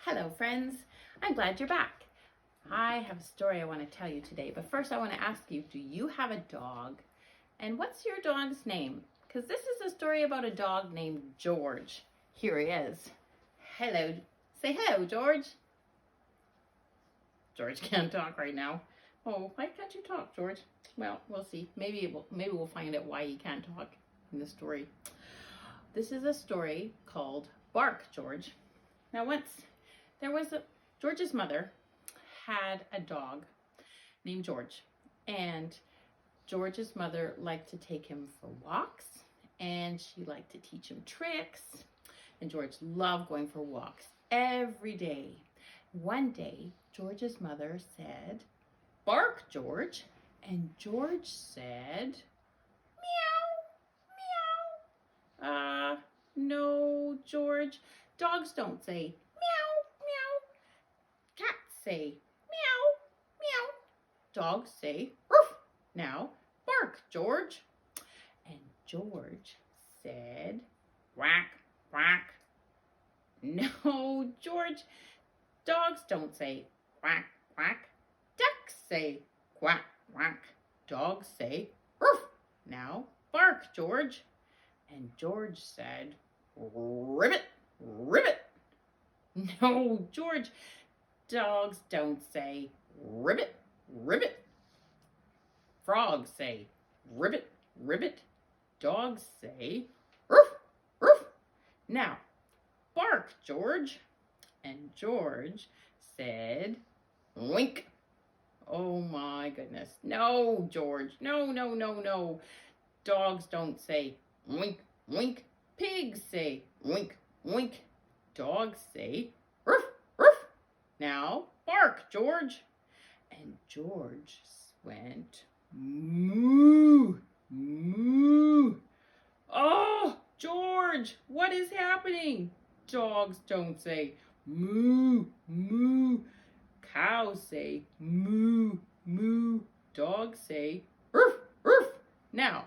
Hello friends, I'm glad you're back. I have a story I want to tell you today, but first I want to ask you, do you have a dog? And what's your dog's name? Because this is a story about a dog named George. Here he is. Hello. Say hello, George. George can't talk right now. Oh, why can't you talk, George? Well, we'll see. Maybe we'll find out why he can't talk in the story. This is a story called Bark, George. Now George's mother had a dog named George, and George's mother liked to take him for walks, and she liked to teach him tricks, and George loved going for walks every day. One day, George's mother said, "Bark, George," and George said, "Meow, meow." No, George, dogs don't say cats say meow, meow. Dogs say roof. Now, bark, George. And George said quack, quack. No, George, dogs don't say quack, quack. Ducks say quack, quack. Dogs say roof. Now, bark, George. And George said ribbit, ribbit. No, George, dogs don't say ribbit, ribbit. Frogs say ribbit, ribbit. Dogs say roof, roof. Now, bark, George. And George said wink. Oh my goodness. No, George. No, no, no, no. Dogs don't say wink, wink. Pigs say wink, wink. Dogs say roof, roof. Now, bark, George. And George went moo, moo. Oh, George, what is happening? Dogs don't say moo, moo. Cows say moo, moo. Dogs say roof, roof. Now,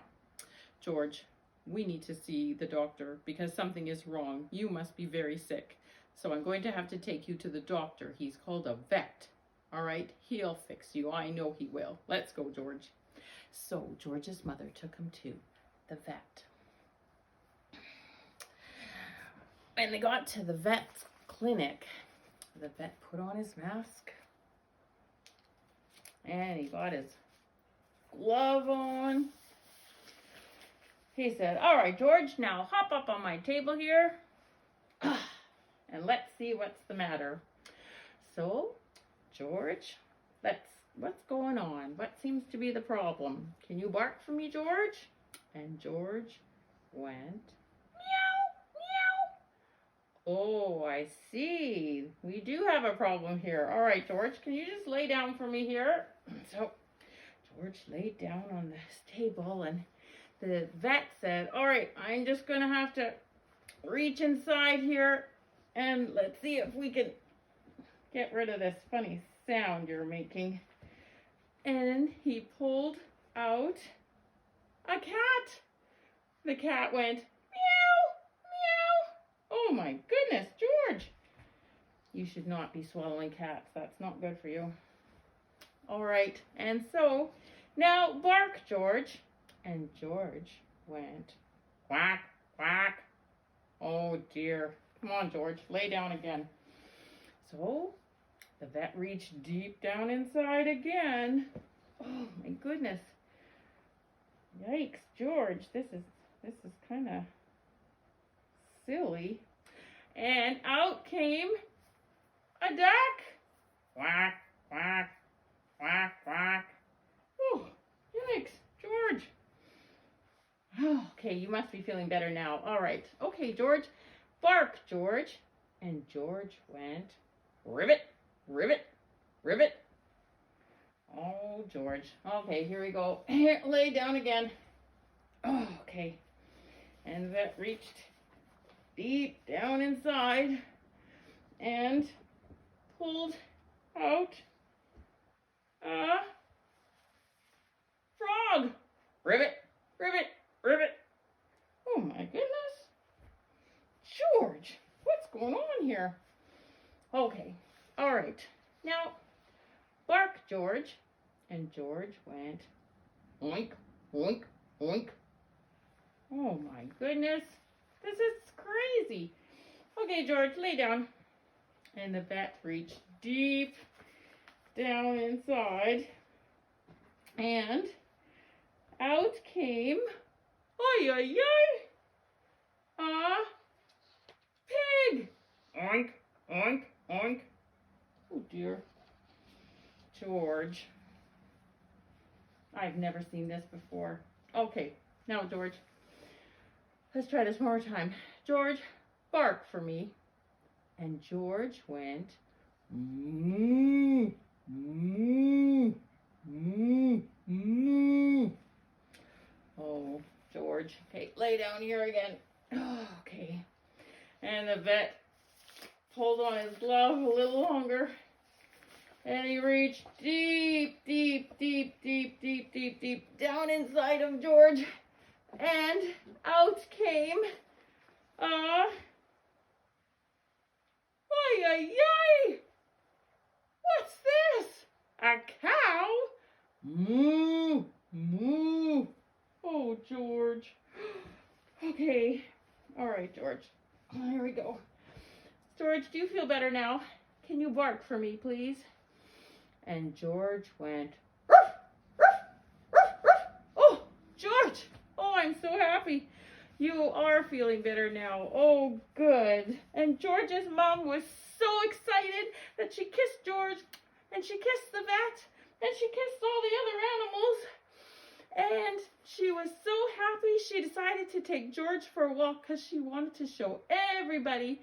George, we need to see the doctor because something is wrong. You must be very sick. So I'm going to have to take you to the doctor. He's called a vet. All right? He'll fix you. I know he will. Let's go, George. So George's mother took him to the vet. When they got to the vet's clinic, the vet put on his mask and he got his glove on. He said, "All right, George, now hop up on my table here and let's see what's the matter." So, George, what's going on? What seems to be the problem? Can you bark for me, George? And George went, meow, meow. Oh, I see. We do have a problem here. All right, George, can you just lay down for me here? So, George laid down on this table and the vet said, "All right, I'm just going to have to reach inside here and let's see if we can get rid of this funny sound you're making." And he pulled out a cat. The cat went meow, meow. Oh my goodness, George. You should not be swallowing cats. That's not good for you. All right, and so now bark, George. And George went quack, quack. Oh dear. Come on, George, lay down again. So the vet reached deep down inside again. Oh my goodness. Yikes, George, this is kind of silly. And out came a duck. Quack, quack, quack, quack. Oh, yikes, George. Oh, okay, you must be feeling better now. All right. Okay, George, bark, George. And George went ribbit, ribbit, ribbit. Oh, George. Okay, here we go. Here, lay down again. Oh, okay. And that reached deep down inside and pulled out a frog. Ribbit, ribbit, ribbit. Oh my goodness. George, what's going on here? Okay, all right. Now, bark, George. And George went oink, oink, oink. Oh my goodness, this is crazy. Okay, George, lay down. And the vet reached deep down inside, and out came, ay, ay, ay, a pig. Oink, oink, oink. Oh dear. George. I've never seen this before. Okay, now George, let's try this one more time. George, bark for me. And George went, moo, moo, moo, moo. Oh, George. Okay, lay down here again. Oh, okay. And the vet pulled on his glove a little longer. And he reached deep, deep, deep, deep, deep, deep, deep down inside of George. And out came ay, ay, ay. What's this? A cow? Moo, moo. Oh, George. Okay. All right, George. Here we go. George, do you feel better now? Can you bark for me, please? And George went, ruff, ruff, ruff, ruff. Oh, George. Oh, I'm so happy. You are feeling better now. Oh, good. And George's mom was so excited that she kissed George, and she kissed the vet, and she kissed all the other animals. And she was so happy she decided to take George for a walk because she wanted to show everybody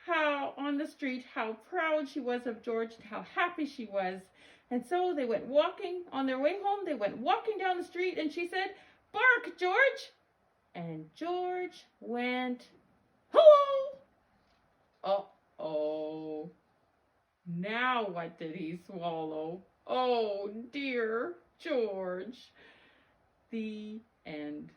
how on the street how proud she was of George and how happy she was. And so they went walking on their way home. They went walking down the street, and she said, "Bark, George." And George went, "Hello." Uh-oh. Now what did he swallow? Oh dear, George. The end.